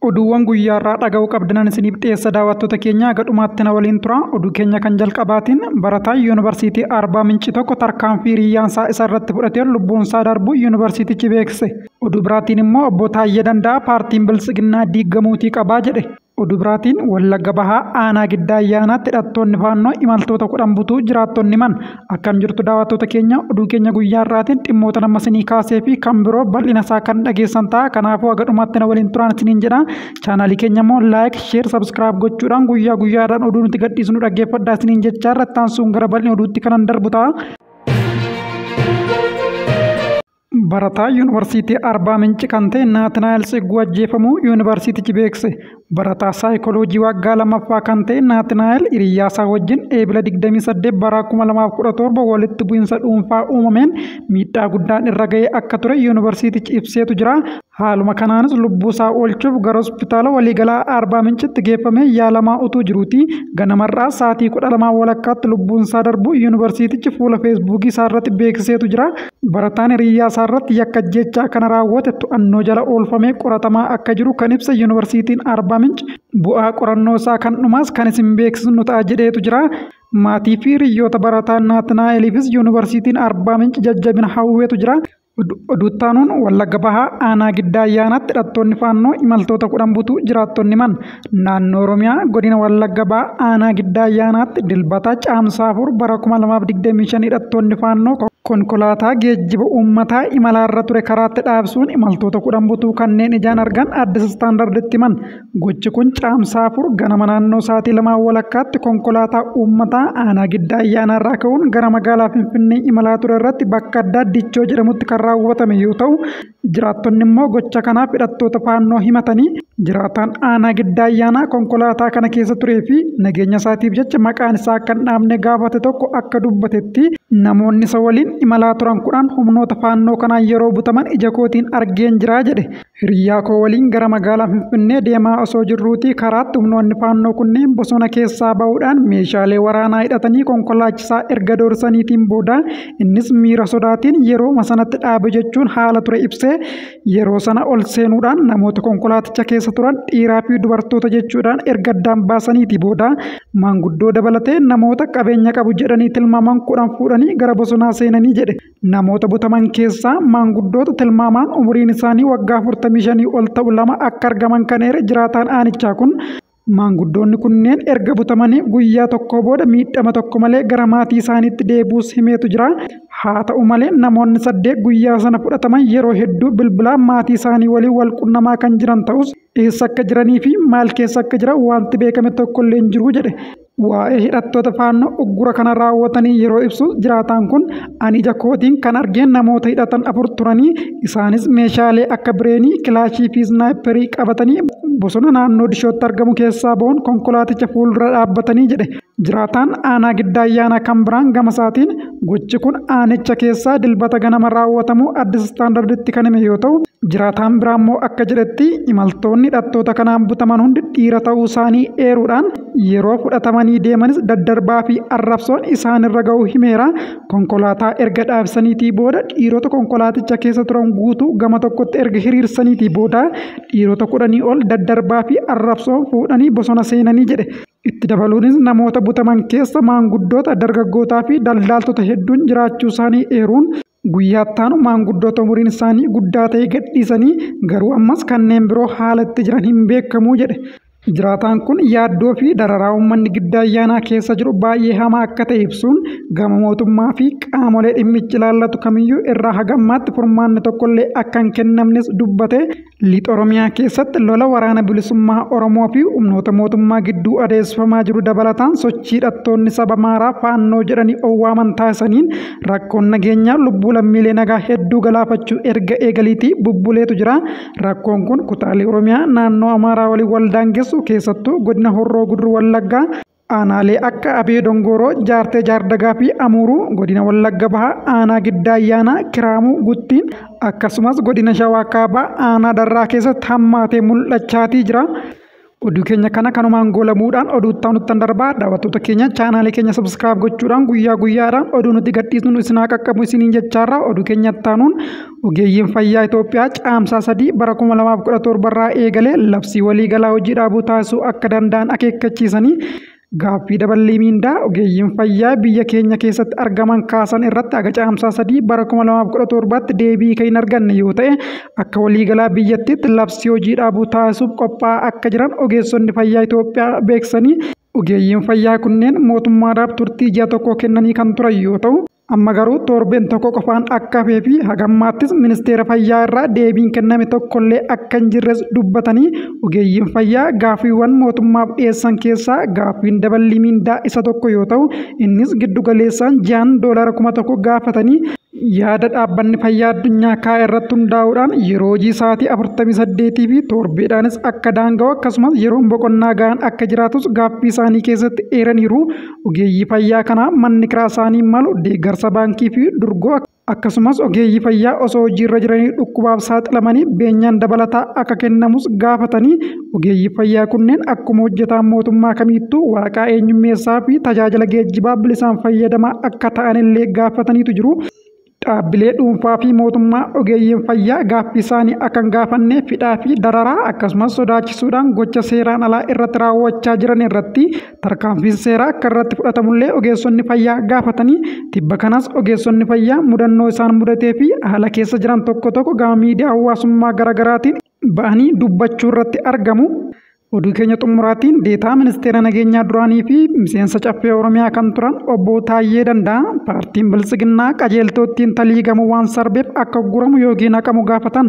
Oduuwwan guyyaarraa dhaga'uu qabdan isiniif dhiyeessa daawwattoota keenya gadhumaatti na waliin tura. Oduu keenya kan jalqabaatiin barataa yuunivarsiitii Arbaa Minci tokko tarkaanfii hiriyaansaa isa irratti fudhatee lubbuunsaa darbu yuunivarsiitichi beekse. Oduu biraatiin immoo obbo Taayyee Danda'a paartiin Bilisiginnaa diigamuutii qabaa jedhe. Oduu biraatiin Wallagga Bahaa aanaa giddaa ayyaanaatti hidhattoonni faannoo imaltoota 10 butuu jiraattonni himan. Akkam jirtu daawwattoota keenya oduu keenya guyyaarraatiin dhimmoota nama isinii kaasee fi kan biroo bal'ina isaa kan dhageessan ta'a. Kanaafuu gadhumaatti na waliin turaan isiniin jedha. Chaanaalii keenya immoo laayik, sheer, sabskiraayib gochuudhaan guyyaa guyyaadhaan oduu nuti gadhiisnu dhaggeeffadhaa isiniin jechaa irratti aansuun gara bal'ina oduutti kanan darbu ta'a. Barataa yuunivarsiitii Arbaa Minci kan ta'e Naatinaayil Tsigguu ajjeefamuu yuunivarsiitichi beekse. Barataa saayikooloojii waggaa 2ffaa kan ta'e Naatinaayil hiriyyaasaa wajjin eebila 28 bara 2017 walitti bu'iinsa dhuunfaa uumameen miidhaa guddaan irra ga'ee akka ture yuunivarsiitichi ibseetu jira. Haaluma kanaanis lubbuusaa oolchuuf gara hospitaala waliigalaa Arbaa Mincitti geeffamee yaalamaa utuu jiruuti. Ganamarraa sa'aatii 12 walakkaatti lubbuunsaa darbu yuunivarsiitichi fuula feesbuukii isaa irratti beeksiseetu jira. Barataan hiriyyaasaa irratti yakka ajjeechaa kana raawwate to'annoo jala oolfamee qoratamaa akka jiru kan ibsa yuunivarsiitiin Arbaa Minci. Bu'aa qorannoo isaa kan dhumaas kan isin beeksisnu ta'a jedheetu jira. Maatii fi hiriyoota barataa Naatinaayiliifis yuunivarsiitiin Arbaa Minci jajjabina hawweetu jira. Oduuttaanuun Wallagga Bahaa aanaa giddaa ayyaanaatti hidhattoonni faannoo imaltoota 10 butuu jiraattonni himan. Naannoo Oromiyaa godina Wallagga Bahaa aanaa giddaa ayyaanaatti dilbata caamsaa 4 bara 2025 hidhattoonni faannoo konkolaataa geejjiba uummataa imalaarra ture karaatti dhaabsuun imaltoota 10 butuu kanneen ijaan argan Addis Istaandarditti himan. Gochi kun caamsaa 4 ganama naannoo sa'aatii 2 walakkaatti konkolaataa uummataa aanaa giddaa ayyaanaarraa ka'uun gara magaalaa Finfinnee imalaa ture irratti bakka addaa Dichoo jedhamutti kan raawwatame yoo ta'u, jiraattonni immoo gocha kanaaf hidhattoota faannoo himatanii jiraataan aanaa giddaa ayyaanaa konkolaataa kana keessa turee fi nageenya isaatiif jecha maqaan isaa akka hin dhaamne gaafate tokko akka dubbatetti namoonni isa waliin imalaa turan 10 humnoota faannoo kanaan yeroo butaman ija kootiin argeen jiraa jedhe. Hiriyyaa koo waliin gara magaalaa Finfinnee deemaa osoo jirruutii karaatti humnoonni faannoo kunneen bosona keessaa ba'uudhaan meeshaalee waraanaa hidhatanii konkolaachisaa erga doorsaniitiin booda innis miira sodaatiin yeroo sanatti dhaabe jechuun haala ture ibsee yeroo sana ol seenuudhaan namoota konkolaaticha keessa turan dhiiraa fi dubartoota jechuudhaan erga addaan baasaniitii booda maanguddoo dabalatee namoota qabeenya qabu jedhanii tilmaaman 10 fuudhanii gara bosonaa seenanii jedhe. Namoota butaman keessaa maanguddoota tilmaamaan umuriin isaanii waggaa 45 ol ta'u 2 akka argaman kan eere jiraataan aanichaa kun maanguddoonni kunneen erga butamanii guyyaa tokko booda miidhama tokko malee gara maatii isaaniitti deebuus himeetu jira. Haa ta'u malee namoonni 8 guyyaa sana fudhataman yeroo hedduu bilbilaan maatii isaanii waliin wal qunnamaa kan jiran ta'us eessa akka jiranii fi maal keessa akka jiran wanti beekame tokko illee hin jiru jedhe. Waa'ee hidhattoota faannoo uggura kana raawwatanii yeroo ibsu jiraataan kun ani ija kootiin kan argeen namoota hidhatan 4 turanii isaanis meeshaalee akka bireenii, kilaashii fi snaayipperii qabatanii bosona naannoo Dishootti argamu keessaa ba'uun konkolaaticha fuuldura dhaabbatanii jedhe. Jiraataan aanaa giddaa ayyaanaa kan biraan gama isaatiin gochi kun aanicha keessaa dilbata ganama raawwatamu Addis Istaandarditti kan hime yoo ta'u, jiraataan biraa immoo akka jedhetti imaltoonni hidhattoota kanaan butaman hundi dhiira ta'uu isaanii eeruudhaan yeroo fudhatamanii deemanis daddarbaa fi arrabsoon isaanirra ga'uu himeera. Konkolaataa erga dhaabsaniitii booda dhiirota konkolaaticha keessa turan guutuu gama tokkotti erga hiriirsaniitii booda dhiirota 10 ol daddarbaa fi arrabsoon fuudhanii bosona seenanii jedhe. Itti dabaluunis namoota butaman keessa maanguddoota, dargaggootaa fi daldaaltota hedduun jiraachuu isaanii eeruun guyyaattaan maanguddoota umuriin isaanii guddaa ta'e gadhiisanii garuu ammas kanneen biroo haala itti jiran hin beekamu jedhe. Jiraataan kun yaaddoo fi dararaa uummanni giddaa ayyaanaa keessa jiru baay'ee hamaa akka ta'e ibsuun gama mootummaa fi qaamolee dhimmichi ilaallatu kamiyyuu irraa hagammaatti furmaanni tokkollee akka hin kennamnes dubbate. Lixa Oromiyaa keessatti lola waraana bilisummaa Oromoo fi humnoota mootummaa gidduu adeemsifamaa jiru dabalataan sochii hidhattoonni saba Amaaraa faannoo jedhanii owwaaman taasisaniin rakkoon nageenyaa lubbuu lammiilee nagaa hedduu galaafachuu erga eegaliitii bubbuleetu jira. Rakkoon kun kutaalee Oromiyaa naannoo Amaaraa waliin waldaangeessu keessattuu godina Horroo Guduruu Wallaggaa aanaalee akka Abee Dongoroo, Jaartee Jaardagaa fi Amuuruu, godina Wallagga Bahaa aanaa giddaa ayyaanaa Kiraamuu Guttiin akkasumas godina Shawaa Kaabaa aanaa Darraa keessatti hammaatee mul'achaatii jira. Oduu keenya kana kanumaan goolamuudhaan oduu itti darbaa daawwattoota keenya chaanaalii keenya subscribe gochuudhaan guyyaa guyyaadhaan oduu nuti gadhiisnu isin haa qaqqabu isiniin jechaarra oduu keenya ittaanuun ogeeyyiin fayyaa Itoophiyaa caamsaa 3 bara 2017 irraa eegalee labsii waliigalaa hojii dhaabuu taasisuu akka danda'an akeekkachiisanii gaaffii dabalii miindaa ogeeyyiin fayyaa biyya keenya keessatti argaman kaasan irratti haga caamsaa 3 bara 2017tti deebii kan hin arganne yoo ta'e akka waliigalaa biyyattiitti labsii hojii dhaabuu taasisuuf qophaa'aa akka jiran ogeessonni fayyaa Itoophiyaa beeksanii ogeeyyiin fayyaa kunneen mootummaadhaaf turtii ji'a tokko kennanii kan turan yoo ta'u amma garuu torbeen tokko qofaan akka hafee fi hagammaattis ministeera fayyaa irraa deebiin kenname tokkollee akka hin jirres dubbatanii ogeeyyiin fayyaa gaaffiiwwan mootummaaf dhiyeessan keessaa gaaffiin dabalii miindaa isa tokko yoo ta'u innis giddu galeessaan ji'aan $1,000 gaafatanii yaada dhaabbanni fayyaa addunyaa kaa'e irratti hundaa'uudhaan yeroo hojii sa'aatii 48 fi torbeedhaanis akka daanga'u akkasumas yeroon boqonnaa ga'an akka jiraatus gaaffii isaanii keessatti eeraniiru. Ogeeyyii fayyaa kanaa manni kiraa isaanii malu deeggarsa baankii fi durgoo akkasumas ogeeyyii fayyaa osoo hojiirra jiranii dhukkubaaf saaxilamanii beenyaan dabalataa akka kennamus gaafatanii ogeeyyii fayyaa kunneen akkuma hojjetaan mootummaa kamiittuu waraqaa eenyummeessaa fi tajaajila geejjibaa bilisaan fayyadamaa akka ta'anillee gaafataniitu jiru. Dhaabbilee dhuunfaa fi mootummaa ogeeyyiin fayyaa gaaffii isaanii akka hin gaafanne fidhaa fi dararaa akkasumas sodaachisuudhaan gocha seeraan alaa irratti raawwachaa jiran irratti tarkaanfiin seeraa akka irratti fudhatamullee ogeessonni fayyaa gaafatanii tibba kanas ogeessonni fayyaa mudannoo isaan mudatee fi haala keessa jiran tokko gama miidiyaa hawaasummaa garaagaraatiin ba'anii dubbachuu irratti argamu. Oduu keenya xumuraatiin deetaa ministeera nageenyaa duraanii fi miseensa caffee Oromiyaa kan turan obbo Taayyee Danda'a paartiin Bilisiginnaa qajeeltootiin taliigamu waan sarbeef akka guramu yookiin haqamu gaafatan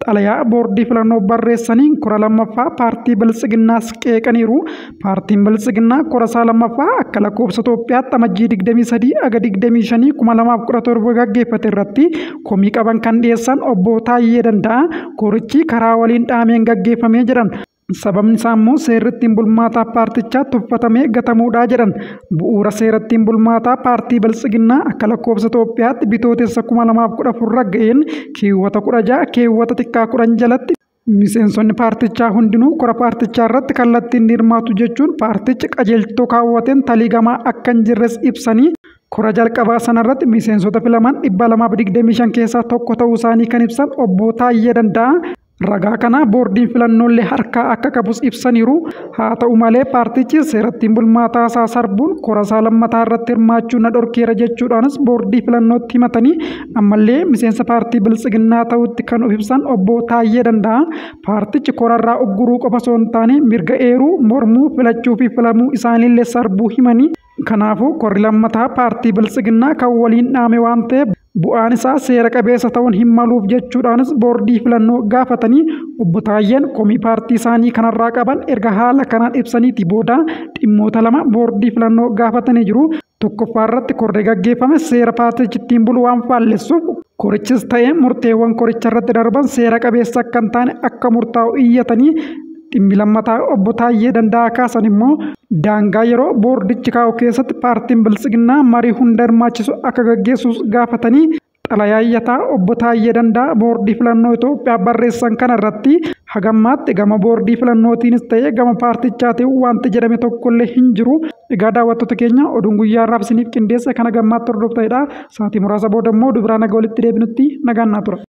xalayaa boordii filannoo barreessaniin kora lammaffaa paartii Bilisiginnaas qeeqaniiru. Paartiin Bilisiginnaa kora isaa lammaffaa akka lakkoofsa Itoophiyaatti amajjii 23 aga 25 2017 gaggeeffate irratti komii qaban kan dhiyeessan obbo Taayyee Danda'a korichi karaa waliin dhaameen gaggeeffamee jiran. Sababni isaa immoo seerri ittiin bulmaataa paartichaa tuffatamee gatamuudhaa jedhan. Bu'uura seera ittiin bulmaataa paartii Bilisiginnaa akka lakkoofsa Itoophiyaatti bitootessa 2014 ga'een keewwata 16 keewwata xiqqaa 10 jalatti miseensonni paartichaa hundinuu kora paartichaa irratti kallattiin hirmaatu jechuun paartichi qajeeltoo kaawwateen taliigamaa akka hin jirres ibsanii kora jalqabaa sanarratti miseensota filaman 225 keessaa tokko ta'uu isaanii kan ibsan obbo Taayyee Danda'a. Ragaa kana boordiin filannoolee harkaa akka qabus ibsaniiru. Haa ta'u malee paartichi seera ittiin bulmaataa isaa sarbuun kora isaa lammataa irratti hirmaachuu na dhorkeera jechuudhaanis boordii filannootti himatanii ammallee miseensa paartii Bilisiginnaa ta'utti kan of ibsan obbo Taayyee Danda'a. Paartichi korarraa ugguruu qofa osoo hin taane mirga eeruu, mormuu, filachuu fi filamuu isaaniillee sarbuu himanii. Kanaafuu korri lammataa paartii Bilisiginnaa kan waliin dhaame waan ta'eef bu'aan isaa seera qabeessa ta'uun hin maluuf jechuudhaanis boordii filannoo gaafatanii obbo Taayyeen komii paartii isaanii kanarraa qaban erga haala kanaan ibsaniiti booda dhimmoota lama boordii filannoo gaafatanii jiru. Tokkoffaa irratti korri gaggeeffame seera paartichi ittiin bulu waan faallessuuf korichis ta'ee murteewwan koricha irratti darban seera qabeessa akka hin taane akka murtaa'u iyyatanii. Dhimmi lammataa obbo Taayyee Danda'a kaasan immoo daangaa yeroo boordichi kaa'u keessatti paartiin Bilisiginnaa marii hunda hirmaachisu akka gaggeessus gaafatanii xalayaa iyyataa obbo Taayyee Danda'a boordii filannoo Itoophiyaa barreessan kana irratti hagammaatti gama boordii filannootiinis ta'ee gama paartichaatiin wanti jedhame tokkollee hin jiru. Egaa daawwattoota keenya oduun guyyaa irraaf isiniif qindeesse kana gammaatti hordoftanidha. Sa'aatii muraasa booda immoo oduu biraa nagaa walitti deebinutti nagaan naa tura.